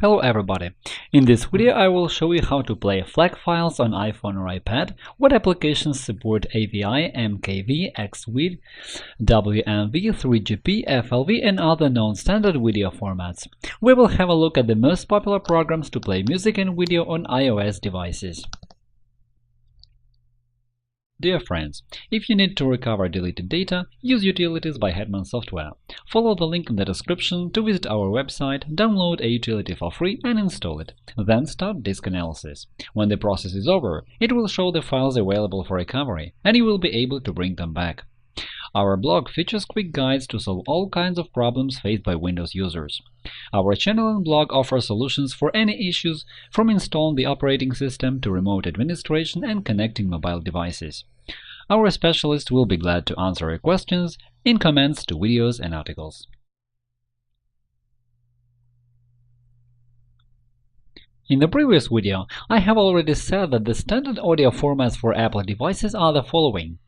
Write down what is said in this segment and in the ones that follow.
Hello everybody! In this video I will show you how to play FLAC files on iPhone or iPad, what applications support AVI, MKV, XVID, WMV, 3GP, FLV and other non-standard video formats. We will have a look at the most popular programs to play music and video on iOS devices. Dear friends, if you need to recover deleted data, use Utilities by Hetman Software. Follow the link in the description to visit our website, download a utility for free and install it. Then start disk analysis. When the process is over, it will show the files available for recovery, and you will be able to bring them back. Our blog features quick guides to solve all kinds of problems faced by Windows users. Our channel and blog offer solutions for any issues, from installing the operating system to remote administration and connecting mobile devices. Our specialists will be glad to answer your questions in comments to videos and articles. In the previous video, I have already said that the standard audio formats for Apple devices are the following: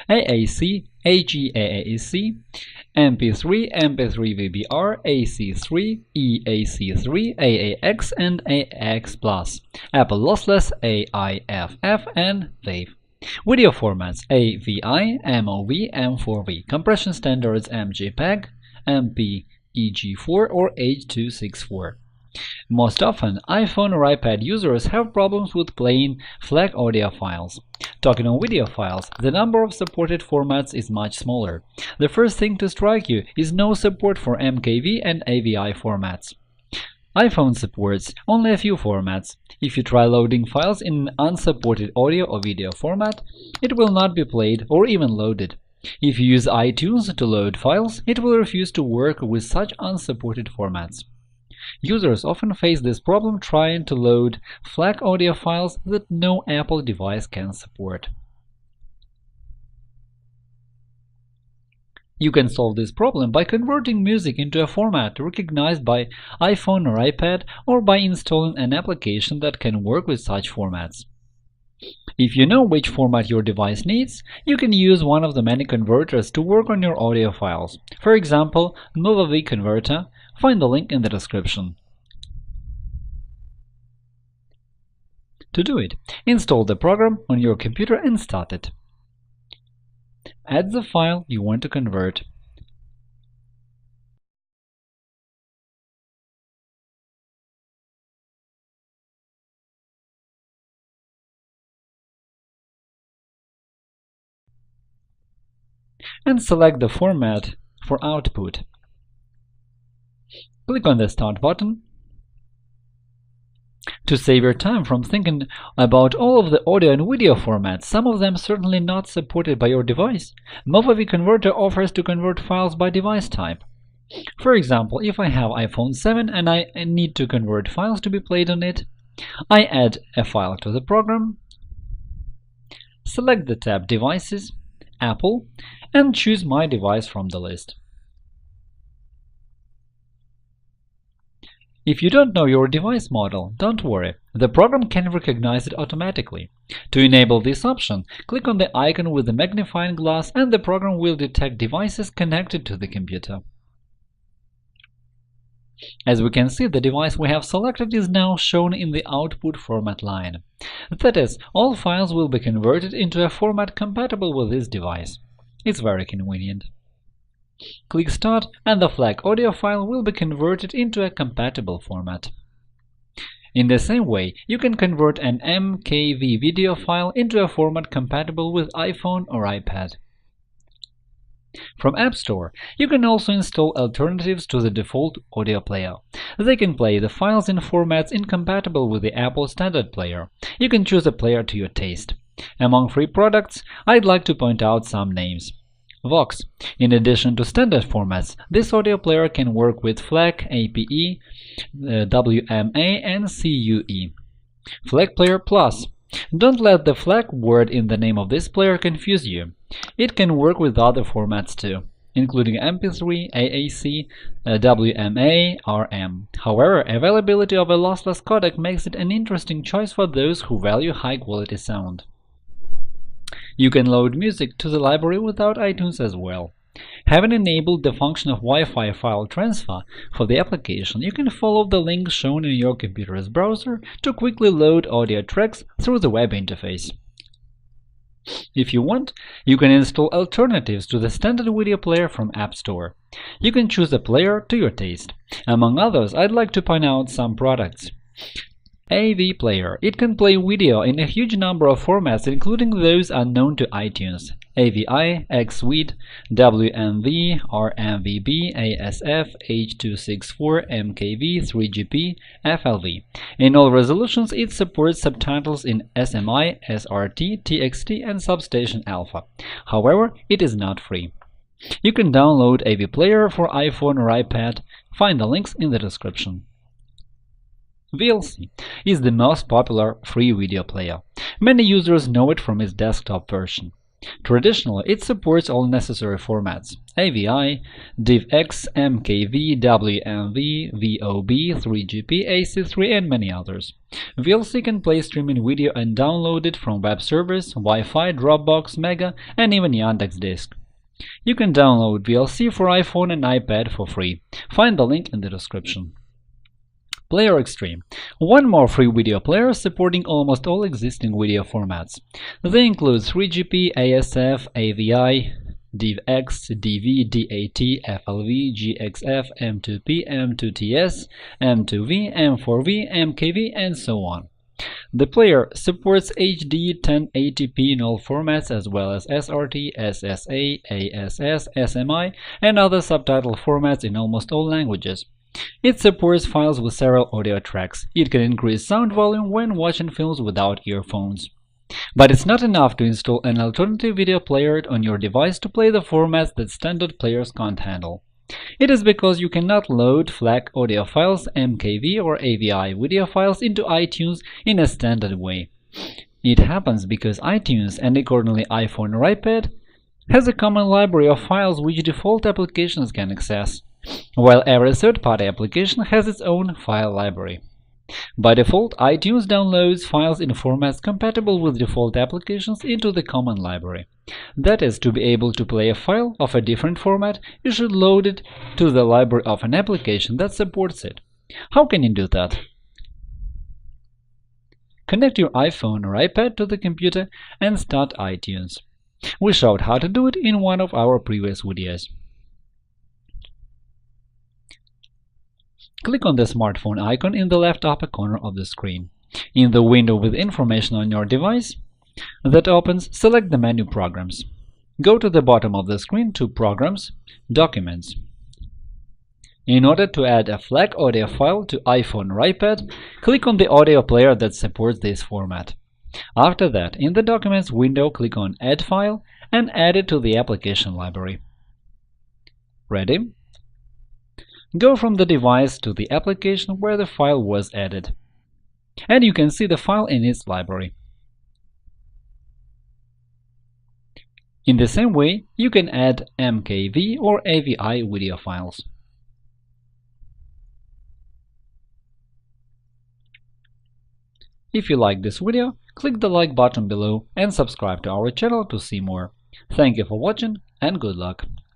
AAC, AGAAC, MP3, MP3VBR, AC3, EAC3, AAX, and AAX+, Apple Lossless, AIFF, and WAV. Video formats: AVI, MOV, M4V, compression standards: MJPEG, MPEG-4, or H.264. Most often, iPhone or iPad users have problems with playing FLAC audio files. Talking on video files, the number of supported formats is much smaller. The first thing to strike you is no support for MKV and AVI formats. iPhone supports only a few formats. If you try loading files in an unsupported audio or video format, it will not be played or even loaded. If you use iTunes to load files, it will refuse to work with such unsupported formats. Users often face this problem trying to load FLAC audio files that no Apple device can support. You can solve this problem by converting music into a format recognized by iPhone or iPad, or by installing an application that can work with such formats. If you know which format your device needs, you can use one of the many converters to work on your audio files. For example, MovaV converter. Find the link in the description. To do it, install the program on your computer and start it. Add the file you want to convert. And select the format for output. Click on the Start button. To save your time from thinking about all of the audio and video formats, some of them certainly not supported by your device, MovaV Converter offers to convert files by device type. For example, if I have iPhone 7 and I need to convert files to be played on it, I add a file to the program, select the tab Devices, Apple, and choose my device from the list. If you don't know your device model, don't worry, the program can recognize it automatically. To enable this option, click on the icon with the magnifying glass and the program will detect devices connected to the computer. As we can see, the device we have selected is now shown in the output format line. That is, all files will be converted into a format compatible with this device. It's very convenient. Click Start and the FLAC audio file will be converted into a compatible format. In the same way, you can convert an MKV video file into a format compatible with iPhone or iPad. From App Store, you can also install alternatives to the default audio player. They can play the files in formats incompatible with the Apple standard player. You can choose a player to your taste. Among free products, I'd like to point out some names. Vox. In addition to standard formats, this audio player can work with FLAC, APE, WMA, and CUE. FLAC Player Plus. Don't let the FLAC word in the name of this player confuse you. It can work with other formats too, including MP3, AAC, WMA, RM. However, availability of a lossless codec makes it an interesting choice for those who value high-quality sound. You can load music to the library without iTunes as well. Having enabled the function of Wi-Fi file transfer for the application, you can follow the link shown in your computer's browser to quickly load audio tracks through the web interface. If you want, you can install alternatives to the standard video player from App Store. You can choose a player to your taste. Among others, I'd like to point out some products. AV Player. It can play video in a huge number of formats, including those unknown to iTunes: AVI, XSuite, WMV, RMVB, ASF, H.264, MKV, 3GP, FLV. In all resolutions, it supports subtitles in SMI, SRT, TXT, and Substation Alpha. However, it is not free. You can download AV Player for iPhone or iPad. Find the links in the description. VLC is the most popular free video player. Many users know it from its desktop version. Traditionally, it supports all necessary formats: AVI, DivX, MKV, WMV, VOB, 3GP, AC3, and many others. VLC can play streaming video and download it from web servers, Wi-Fi, Dropbox, Mega, and even Yandex.Disk. You can download VLC for iPhone and iPad for free. Find the link in the description. Player Extreme. One more free video player supporting almost all existing video formats. They include 3GP, ASF, AVI, DivX, DV, DAT, FLV, GXF, M2P, M2TS, M2V, M4V, MKV, and so on. The player supports HD 1080p in all formats, as well as SRT, SSA, ASS, SMI, and other subtitle formats in almost all languages. It supports files with several audio tracks. It can increase sound volume when watching films without earphones. But it's not enough to install an alternative video player on your device to play the formats that standard players can't handle. It is because you cannot load FLAC audio files, MKV or AVI video files into iTunes in a standard way. It happens because iTunes, and accordingly iPhone or iPad, has a common library of files which default applications can access, while every third-party application has its own file library. By default, iTunes downloads files in formats compatible with default applications into the common library. That is, to be able to play a file of a different format, you should load it to the library of an application that supports it. How can you do that? Connect your iPhone or iPad to the computer and start iTunes. We showed how to do it in one of our previous videos. Click on the smartphone icon in the left upper corner of the screen. In the window with information on your device that opens, select the menu Programs. Go to the bottom of the screen to Programs, Documents. In order to add a FLAC audio file to iPhone or iPad, click on the audio player that supports this format. After that, in the Documents window, click on Add File and add it to the application library. Ready? Go from the device to the application where the file was added, and you can see the file in its library. In the same way, you can add MKV or AVI video files. If you like this video, click the like button below and subscribe to our channel to see more. Thank you for watching and good luck!